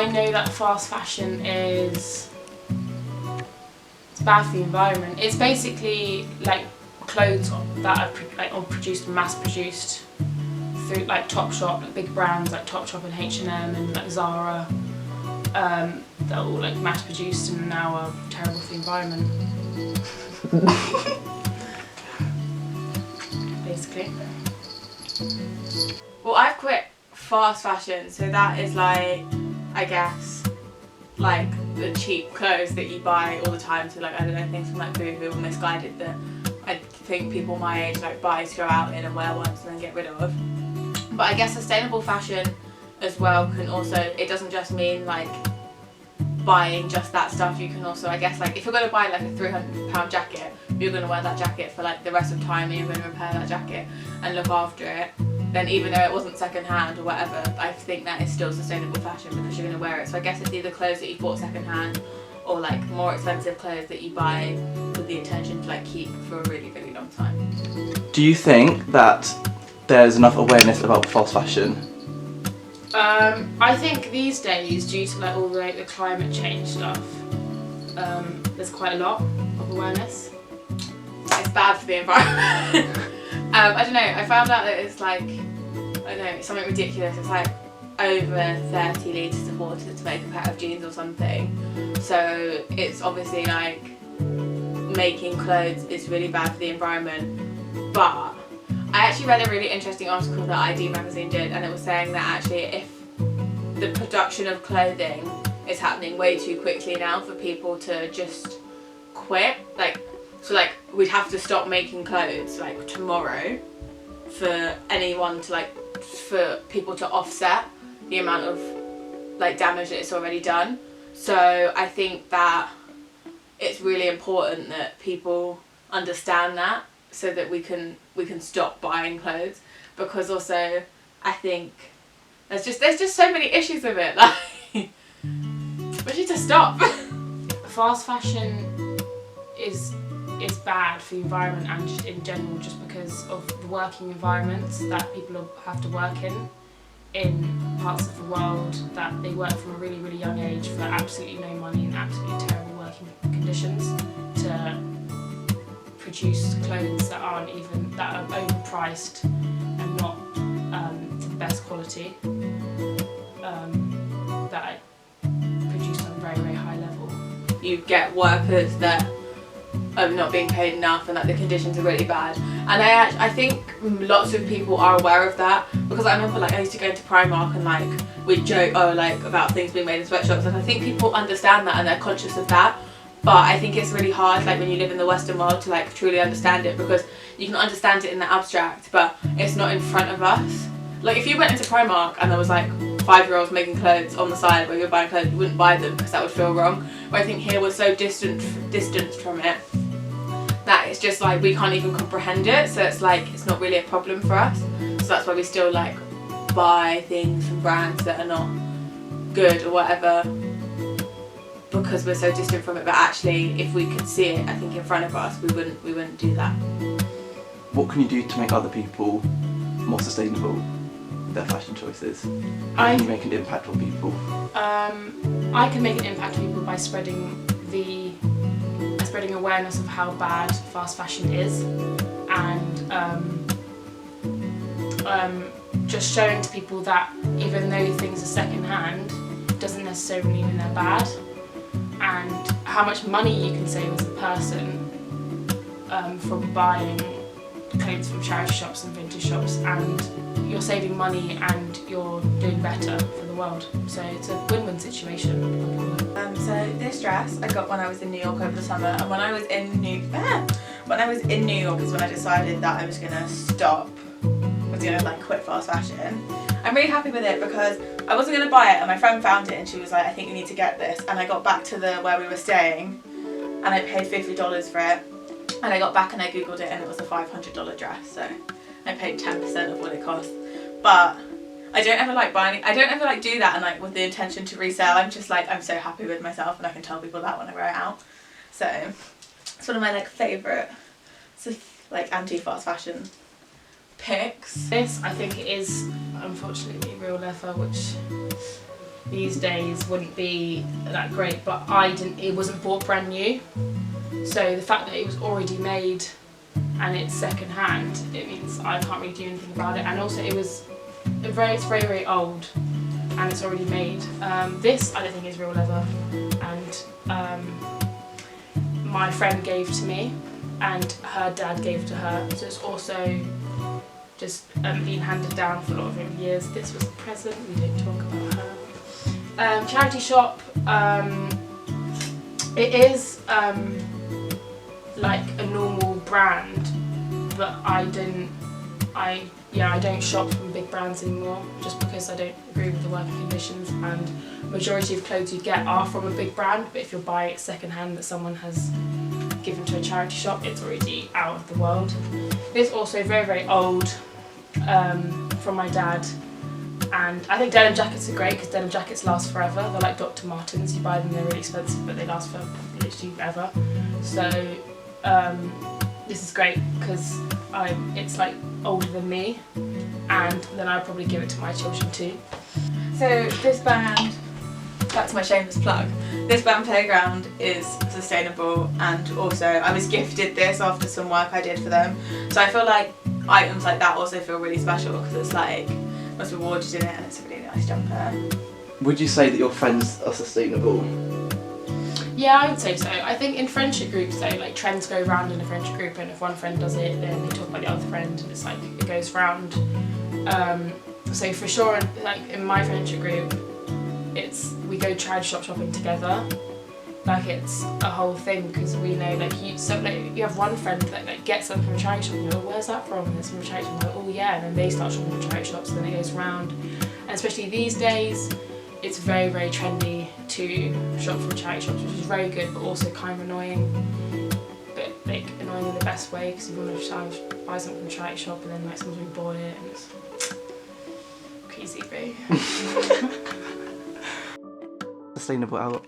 I know that fast fashion is bad for the environment. It's basically like clothes that are produced, mass-produced through like Topshop, like big brands like Topshop and H&M and like Zara. They're all like mass-produced and now are terrible for the environment. Basically. Well, I've quit fast fashion, so that is like, I guess, like the cheap clothes that you buy all the time. So like, I don't know, things from like Boohoo or Missguided that I think people my age like buy to go out in and wear once and then get rid of. But I guess sustainable fashion as well can also, it doesn't just mean like buying just that stuff. You can also, I guess, like if you're going to buy like a £300 jacket, you're going to wear that jacket for like the rest of time and you're going to repair that jacket and look after it, then even though it wasn't second hand or whatever, I think that is still sustainable fashion because you're going to wear it. So I guess it's either clothes that you bought second hand or like more expensive clothes that you buy with the intention to like keep for a really, really long time. Do you think that there's enough awareness about fast fashion? I think these days, due to like all the climate change stuff, there's quite a lot of awareness. It's bad for the environment. I don't know, I found out that it's like, I don't know, it's something ridiculous. It's like over 30 litres of water to make a pair of jeans or something. So it's obviously like making clothes is really bad for the environment. But I actually read a really interesting article that ID magazine did, and it was saying that actually if the production of clothing is happening way too quickly now for people to just quit, like, so like we'd have to stop making clothes like tomorrow for anyone to like, for people to offset the amount of like damage that it's already done. So I think that it's really important that people understand that, so that we can stop buying clothes, because also I think there's just so many issues with it, like we need to stop. Fast fashion is bad for the environment and just in general, just because of the working environments that people have to work in parts of the world that they work from a really, really young age for absolutely no money and absolutely terrible working conditions to produce clothes that are overpriced and not to the best quality, that are produced on a very, very high level. You get workers that are not being paid enough and that the conditions are really bad, and I think lots of people are aware of that, because I remember like I used to go into Primark and like we'd joke about things being made in sweatshops, and I think people understand that and they're conscious of that. But I think it's really hard, like when you live in the Western world, to like truly understand it, because you can understand it in the abstract, but it's not in front of us. Like if you went into Primark and there was like 5-year-olds making clothes on the side where you're buying clothes, you wouldn't buy them because that would feel wrong. But I think here we're so distanced from it that it's just like we can't even comprehend it. So it's like it's not really a problem for us. So that's why we still like buy things from brands that are not good or whatever, because we're so distant from it. But actually, if we could see it, I think in front of us, we wouldn't do that. What can you do to make other people more sustainable with their fashion choices? How can you make an impact on people? I can make an impact on people by spreading awareness of how bad fast fashion is, and just showing to people that even though things are second hand, doesn't necessarily mean they're bad, and how much money you can save as a person from buying clothes from charity shops and vintage shops, and you're saving money and you're doing better for the world. So it's a win-win situation. So this dress I got when I was in New York over the summer, and when I was in New York is when I decided that I was gonna quit fast fashion. I'm really happy with it because I wasn't gonna buy it, and my friend found it and she was like, I think you need to get this, and I got back to where we were staying and I paid $50 for it, and I got back and I googled it and it was a $500 dress, so I paid 10% of what it cost. But I don't ever like do that and like with the intention to resell. I'm just like, I'm so happy with myself, and I can tell people that when I wear it out. So it's one of my like favourite like anti-fast fashion picks. This, I think, it is unfortunately real leather, which these days wouldn't be that great, but it wasn't bought brand new. So the fact that it was already made and it's second hand, it means I can't really do anything about it. And also it's very, very old and it's already made. This I don't think is real leather, and my friend gave to me and her dad gave to her, so it's also just been handed down for a lot of years. This was a present, we don't talk about her. Charity shop, it is like a normal brand, but I don't shop from big brands anymore, just because I don't agree with the working conditions, and majority of clothes you get are from a big brand, but if you're buying it second hand that someone has given to a charity shop, it's already out of the world. This is also very, very old, from my dad, and I think denim jackets are great because denim jackets last forever. They're like Dr. Martens, you buy them, they're really expensive, but they last for literally ever. So this is great because it's like older than me, and then I'll probably give it to my children too. So this band, that's my shameless plug, this band Playground is sustainable, and also I was gifted this after some work I did for them. So I feel like items like that also feel really special because it's like, must be watered in it and it's a really nice jumper. Would you say that your friends are sustainable? Yeah, I would say so. I think in friendship groups though, like trends go round in a friendship group, and if one friend does it, then they talk about the other friend, and it's like it goes round. So for sure, like in my friendship group, we go charity shop shopping together. Like it's a whole thing because we know like you have one friend that like gets something from a charity shop and you're like, where's that from? And it's from a charity shop, like, oh yeah, and then they start shopping from charity shops, and then it goes round. And especially these days, it's very, very trendy to shop from charity shops, which is very good, but also kind of annoying. But like annoying in the best way, because you want to buy something from a charity shop and then like someone's really bought it, and it's crazy, bro. Sustainable out.